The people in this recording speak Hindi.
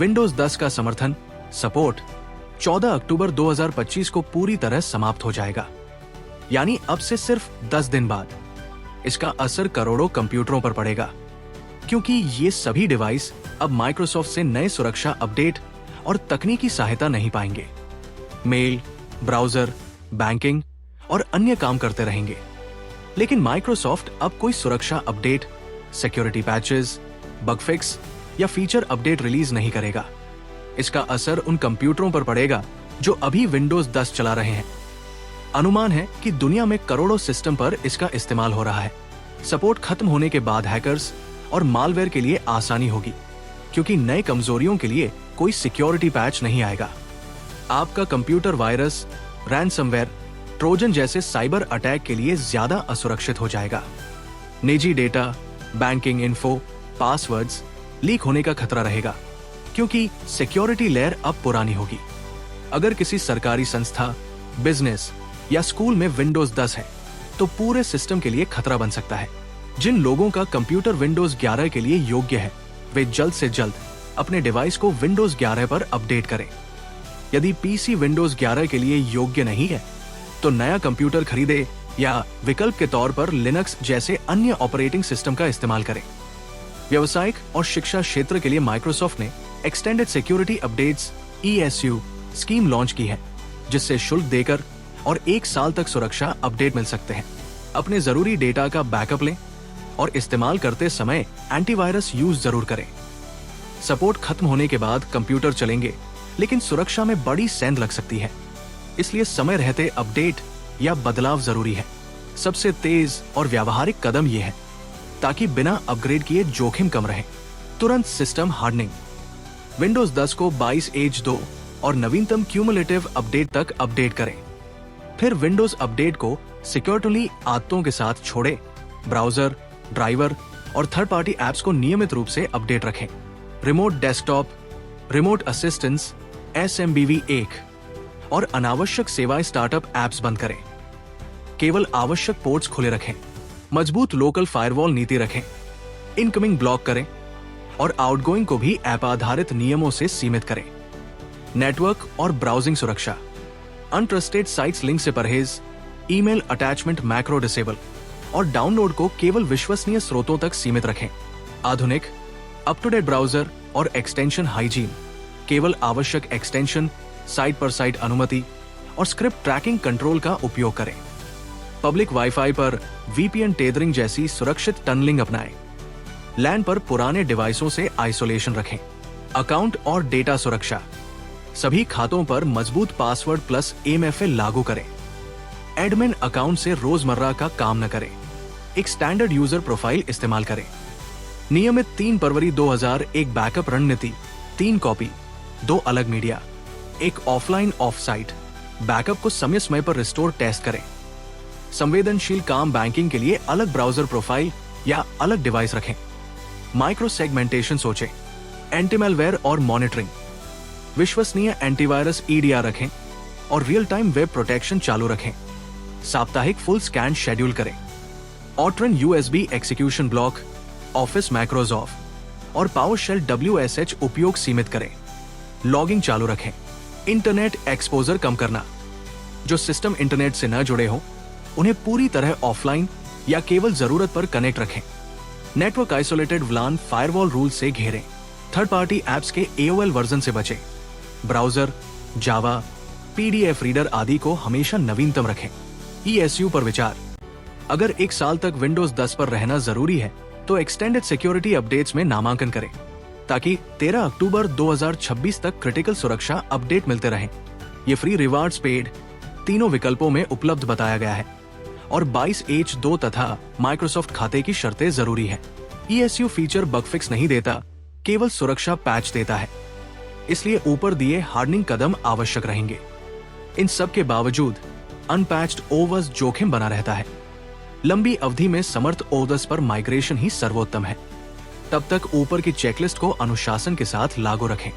विंडोज 10 का समर्थन सपोर्ट 14 अक्टूबर 2025 को पूरी तरह समाप्त हो जाएगा, यानी अब से सिर्फ 10 दिन बाद। इसका असर करोड़ों कंप्यूटरों पर पड़ेगा, क्योंकि ये सभी डिवाइस अब माइक्रोसॉफ्ट से नए सुरक्षा अपडेट और तकनीकी सहायता नहीं पाएंगे। मेल, ब्राउजर, बैंकिंग और अन्य काम करते रहेंगे, लेकिन माइक्रोसॉफ्ट अब कोई सुरक्षा update, security patches, bug fix या फीचर अपडेट रिलीज नहीं करेगा। इसका असर उन कंप्यूटरों पर पड़ेगा जो अभी विंडोज 10 चला रहे हैं। अनुमान है कि दुनिया में करोड़ों सिस्टम पर इसका इस्तेमाल हो रहा है। सपोर्ट खत्म होने के बाद हैकर्स और मालवेयर के लिए आसानी होगी, क्योंकि नए कमजोरियों के लिए कोई सिक्योरिटी पैच नहीं आएगा। आपका कंप्यूटर वायरस, रैनसमवेयर, ट्रोजन जैसे साइबर अटैक के लिए ज्यादा असुरक्षित हो जाएगा। निजी data, banking info, passwords leak होने का खतरा रहेगा, क्योंकि सिक्योरिटी लेयर अब पुरानी होगी। अगर किसी सरकारी संस्था, बिजनेस या स्कूल में विंडोज 10 है, तो पूरे सिस्टम के लिए खतरा बन सकता है। जिन लोगों का कंप्यूटर विंडोज 11 के लिए योग्य है, वे जल्द से जल्द अपने डिवाइस को विंडोज 11 पर अपडेट करें। यदि पीसी विंडोज 11 के लिए योग्य नहीं है, तो नया कंप्यूटर खरीदे या विकल्प के तौर पर लिनक्स जैसे अन्य ऑपरेटिंग सिस्टम का इस्तेमाल करें। व्यवसायिक और शिक्षा क्षेत्र के लिए माइक्रोसॉफ्ट ने extended security updates ESU scheme launch की है, जिससे शुल्क देकर और 1 साल तक सुरक्षा अपडेट मिल सकते हैं। अपने जरूरी डेटा का बैकअप लें और इस्तेमाल करते समय एंटीवायरस यूज जरूर करें। सपोर्ट खत्म होने के बाद कंप्यूटर चलेंगे, लेकिन सुरक्षा में बड़ी सेंध लग सकती है, इसलिए समय रहते अपडेट या बदलाव जरूरी है। सबसे तेज और व्यावहारिक कदम यह है, ताकि बिना अपग्रेड किए जोखिम कम रहे। तुरंत सिस्टम हार्डनिंग। विंडोज 10 को 22H2 और नवीनतम क्यूमुलेटिव अपडेट तक अपडेट करें। फिर विंडोज अपडेट को सिक्योरिटी आदतों के साथ छोड़े। ब्राउजर, ड्राइवर और थर्ड पार्टी एप्स को नियमित रूप से अपडेट रखें। Remote desktop, remote assistance, SMBV1 और अनावश्यक सेवाएं स्टार्टअप एप्स बंद करें। केवल आवश्यक पोर्ट्स खुले रखें। मजबूत लोकल फायरवॉल नीति रखें। इनकमिंग ब्लॉक करें और आउटगोइंग को भी ऐप आधारित नियमों से सीमित करें। नेटवर्क और ब्राउजिंग सुरक्षा। अनट्रस्टेड साइट्स लिंक से परहेज, ईमेल अटैचमेंट मैक्रो डिसेबल और डाउनलोड को केवल विश्वसनीय स्रोतों तक सीमित रखें। आधुनिक अप टू डेट ब्राउजर और एक्सटेंशन हाइजीन। केवल आवश्यक एक्सटेंशन, साइट पर साइट अनुमति और स्क्रिप्ट ट्रैकिंग कंट्रोल का उपयोग करें। पब्लिक वाईफाई पर VPN टेदरिंग जैसी सुरक्षित टनलिंग अपनाएं। लैन पर पुराने डिवाइसों से आइसोलेशन रखें। अकाउंट और डेटा सुरक्षा। सभी खातों पर मजबूत पासवर्ड प्लस MFA लागू करें। एडमिन अकाउंट से रोजमर्रा का काम न करें। एक स्टैंडर्ड यूजर प्रोफाइल इस्तेमाल करें। नियमित 3 फरवरी 2001 बैकअप रणनीति, 3 कॉपी, 2 अलग मीडिया, एक ऑफलाइन ऑफ साइट। बैकअप को समय समय पर रिस्टोर टेस्ट करें। संवेदनशील काम बैंकिंग के लिए अलग ब्राउजर प्रोफाइल या अलग डिवाइस रखें। माइक्रो सेगमेंटेशन सोचें। एंटीमेलवेयर और मॉनिटरिंग। विश्वसनीय एंटीवायरस EDR रखें और रियल टाइम वेब प्रोटेक्शन चालू रखें। साप्ताहिक फुल स्कैन शेड्यूल करें। ऑटरन USB execution block, office macros of और पावरशेल WSH उपयोग सीमित करें। लॉगिंग चालू रखें। इंटरनेट एक्सपोजर कम करना। जो सिस्टम इंटरनेट से न जुड़े हो, उन्हें पूरी तरह ऑफलाइन या केवल जरूरत पर कनेक्ट रखें। Network isolated WLAN firewall rule से घेरें। थर्ड पार्टी एप्स के AOL वर्जन से बचें। ब्राउजर, जावा, PDF रीडर आदि को हमेशा नवीनतम रखें। ESU पर विचार। अगर 1 साल तक विंडोज 10 पर रहना जरूरी है, तो एक्सटेंडेड सिक्योरिटी अपडेट्स में नामांकन करें, ताकि 13 अक्टूबर 2026 तक क्रिटिकल सुरक्षा अपडेट मिलते रहें। ये फ्री, रिवार्ड्स, पेड तीनों विकल्पों में उपलब्ध बताया गया है और 22H2 तथा माइक्रोसॉफ्ट खाते की शर्तें जरूरी है। ESU फीचर बग फिक्स नहीं देता, केवल सुरक्षा पैच देता है, इसलिए ऊपर दिए हार्डनिंग कदम आवश्यक रहेंगे। इन सब के बावजूद अनपैच्ड OS जोखिम बना रहता है। लंबी अवधि में समर्थ OS पर माइग्रेशन ही सर्वोत्तम है। तब तक ऊपर की चेकलिस्ट को अनुशासन के साथ लागू रखें।